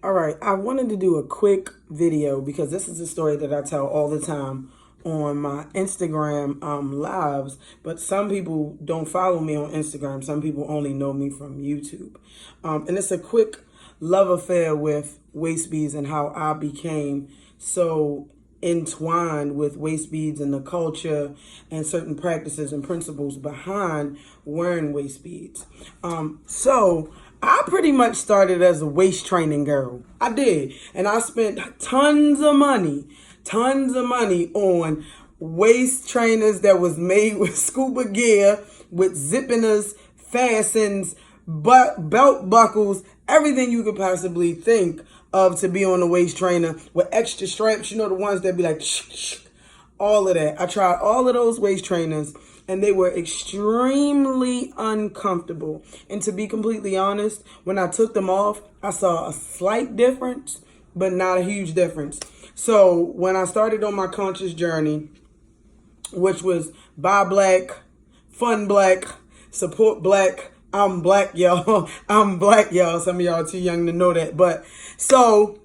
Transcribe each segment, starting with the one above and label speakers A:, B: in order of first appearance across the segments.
A: All right, I wanted to do a quick video because this is a story that I tell all the time on my Instagram lives, but some people don't follow me on Instagram. Some people only know me from YouTube. And it's a quick love affair with Waistbeads and how I became so entwined with Waistbeads and the culture and certain practices and principles behind wearing Waistbeads. So I pretty much started as a waist training girl. I did. And I spent tons of money on waist trainers that was made with scuba gear, with zippiness, fastens, belt buckles, everything you could possibly think of to be on a waist trainer with extra straps. You know, the ones that be like, all of that. I tried all of those waist trainers and they were extremely uncomfortable. And to be completely honest, when I took them off, I saw a slight difference, but not a huge difference. So when I started on my conscious journey, which was buy black, fun black, support black, I'm black, y'all. I'm black, y'all. Some of y'all are too young to know that. But so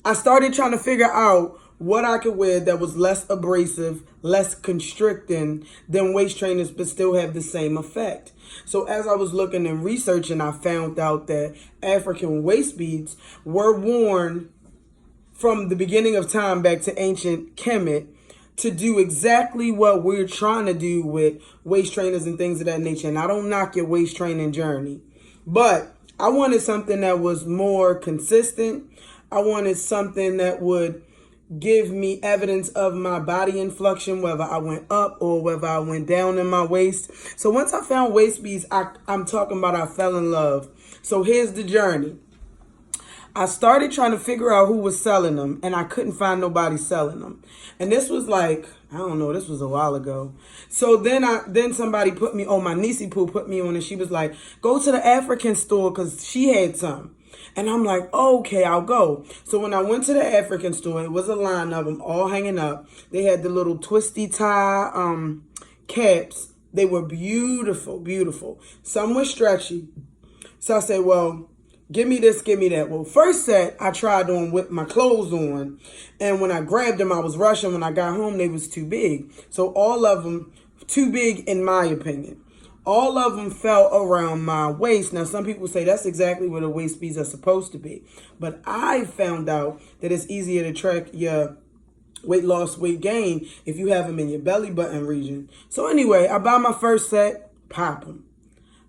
A: I started trying to figure out what I could wear that was less abrasive, less constricting than waist trainers, but still have the same effect. So as I was looking and researching, I found out that African waist beads were worn from the beginning of time back to ancient Kemet to do exactly what we're trying to do with waist trainers and things of that nature. And I don't knock your waist training journey, but I wanted something that was more consistent. I wanted something that would give me evidence of my body inflection, whether I went up or whether I went down in my waist. So once I found Waistbeads, I'm talking about I fell in love. So here's the journey. I started trying to figure out who was selling them, and I couldn't find nobody selling them. And this was like, I don't know, this was a while ago. So then somebody put me on, my niecey poo put me on, and she was like, go to the African store because she had some. And I'm like, okay, I'll go. So when I went to the African store, it was a line of them all hanging up. They had the little twisty tie caps. They were beautiful, beautiful. Some were stretchy. So I said, well, give me this, give me that. Well, first set I tried on with my clothes on. And when I grabbed them, I was rushing. When I got home, they was too big. So all of them too big in my opinion. All of them fell around my waist. Now, some people say that's exactly where the waist beads are supposed to be. But I found out that it's easier to track your weight loss, weight gain if you have them in your belly button region. So anyway, I buy my first set, pop them.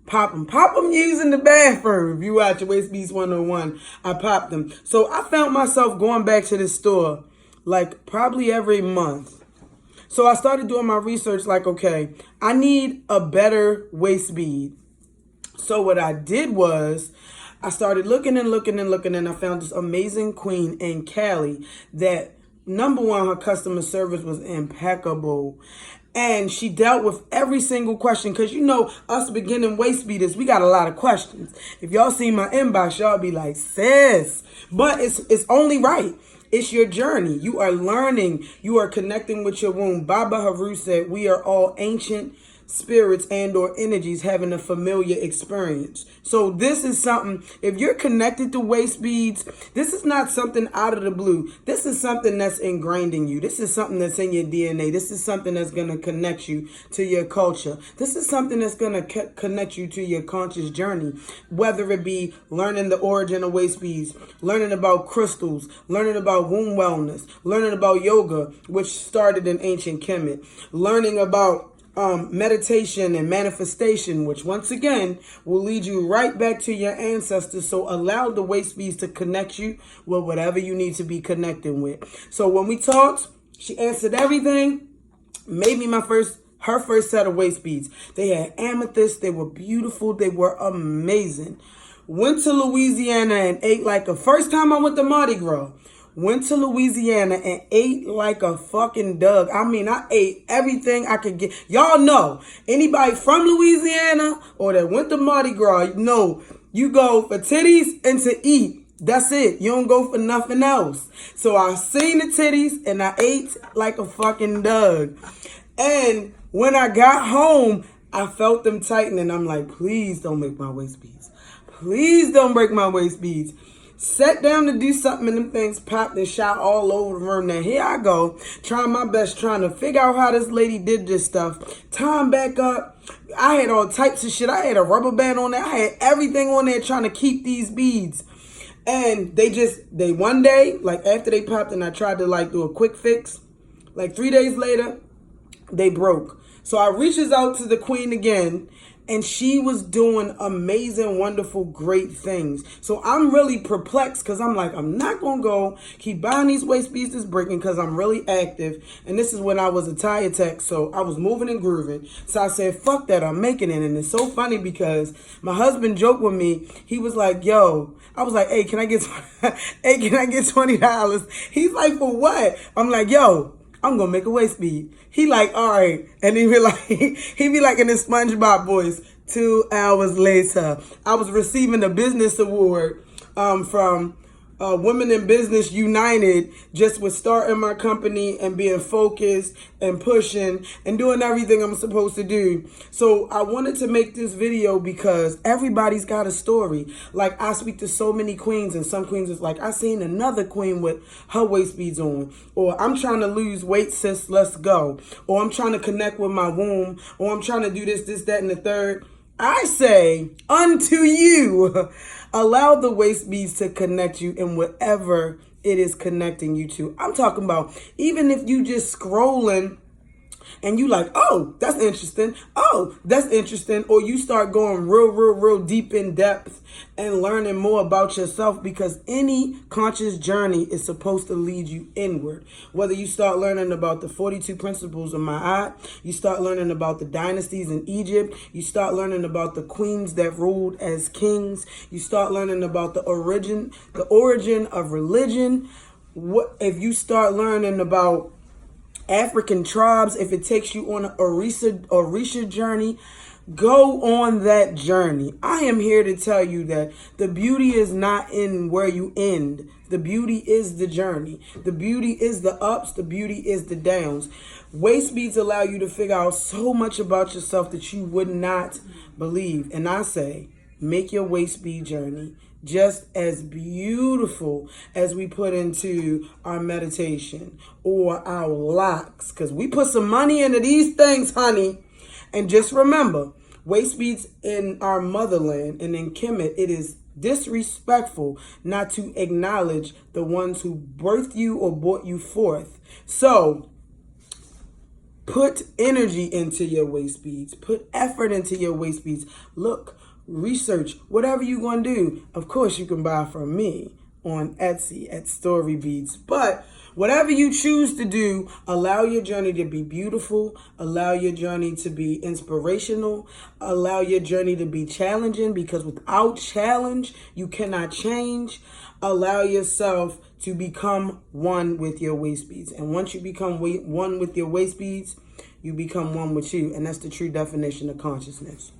A: Pop them using the bathroom. If you watch your Waistbeads 101, I popped them. So I found myself going back to the store like probably every month. So I started doing my research like, okay, I need a better waist bead. So what I did was I started looking and I found this amazing queen in Cali that, number one, her customer service was impeccable. And she dealt with every single question. Because, you know, us beginning waist beaters, we got a lot of questions. If y'all see my inbox, y'all be like, sis. But it's only right. It's your journey. You are learning. You are connecting with your womb. Baba Haru said, we are all ancient spirits and or energies having a familiar experience. So this is something, if you're connected to waist beads, this is not something out of the blue. This is something that's ingrained in you. This is something that's in your DNA. This is something that's going to connect you to your culture. This is something that's going to connect you to your conscious journey, whether it be learning the origin of waist beads, learning about crystals, learning about womb wellness, learning about yoga, which started in ancient Kemet, learning about meditation and manifestation, which once again will lead you right back to your ancestors. So allow the waist beads to connect you with whatever you need to be connected with. So when we talked, she answered everything, made me her first set of waist beads. They had amethyst. They were beautiful. They were amazing. Went to Louisiana and ate like first time I went to Mardi Gras. Went to Louisiana and ate like a fucking dog. I mean, I ate everything I could get. Y'all know, anybody from Louisiana or that went to Mardi Gras, know you go for titties and to eat. That's it. You don't go for nothing else. So I seen the titties and I ate like a fucking dog. And when I got home, I felt them tighten and I'm like, please don't make my waist beads. Please don't break my waist beads. Sat down to do something and them things popped and shot all over the room. Now here I go, trying my best, trying to figure out how this lady did this stuff. Time back up. I had all types of shit. I had a rubber band on there. I had everything on there trying to keep these beads. And they one day, like after they popped and I tried to like do a quick fix, like 3 days later, they broke. So I reaches out to the queen again, and she was doing amazing, wonderful, great things. So I'm really perplexed because I'm like, I'm not going to go keep buying these waist beads that's breaking because I'm really active. And this is when I was a tire tech, so I was moving and grooving. So I said, fuck that, I'm making it. And it's so funny because my husband joked with me. He was like, yo, I was like, hey, can I get $20? He's like, for what? I'm like, yo, I'm gonna make a waist bead. He like, all right. And he be like in his SpongeBob voice, 2 hours later, I was receiving a business award from Women in Business United, just with starting my company and being focused and pushing and doing everything I'm supposed to do. So I wanted to make this video because everybody's got a story. Like, I speak to so many queens, and some queens is like, I seen another queen with her waist beads on, or I'm trying to lose weight, sis, let's go, or I'm trying to connect with my womb, or I'm trying to do this, that, and the third. I say unto you, allow the waist beads to connect you in whatever it is connecting you to. I'm talking about even if you just scrolling and you like, oh, that's interesting. Oh, that's interesting. Or you start going real deep in depth and learning more about yourself, because any conscious journey is supposed to lead you inward. Whether you start learning about the 42 principles of Ma'at, you start learning about the dynasties in Egypt, you start learning about the queens that ruled as kings, you start learning about the origin of religion. What if you start learning about African tribes, if it takes you on an Orisha journey, go on that journey. I am here to tell you that the beauty is not in where you end. The beauty is the journey. The beauty is the ups. The beauty is the downs. Waist beads allow you to figure out so much about yourself that you would not believe. And I say, make your waist bead journey just as beautiful as we put into our meditation or our locks, because we put some money into these things, honey. And just remember, waist beads in our motherland and in Kemet, it is disrespectful not to acknowledge the ones who birthed you or brought you forth. So put energy into your waist beads. Put effort into your waist beads. Look, research, whatever you're going to do. Of course, you can buy from me on Etsy at Story Beads. But whatever you choose to do, allow your journey to be beautiful. Allow your journey to be inspirational. Allow your journey to be challenging, because without challenge, you cannot change. Allow yourself to become one with your waist beads. And once you become one with your waist beads, you become one with you. And that's the true definition of consciousness.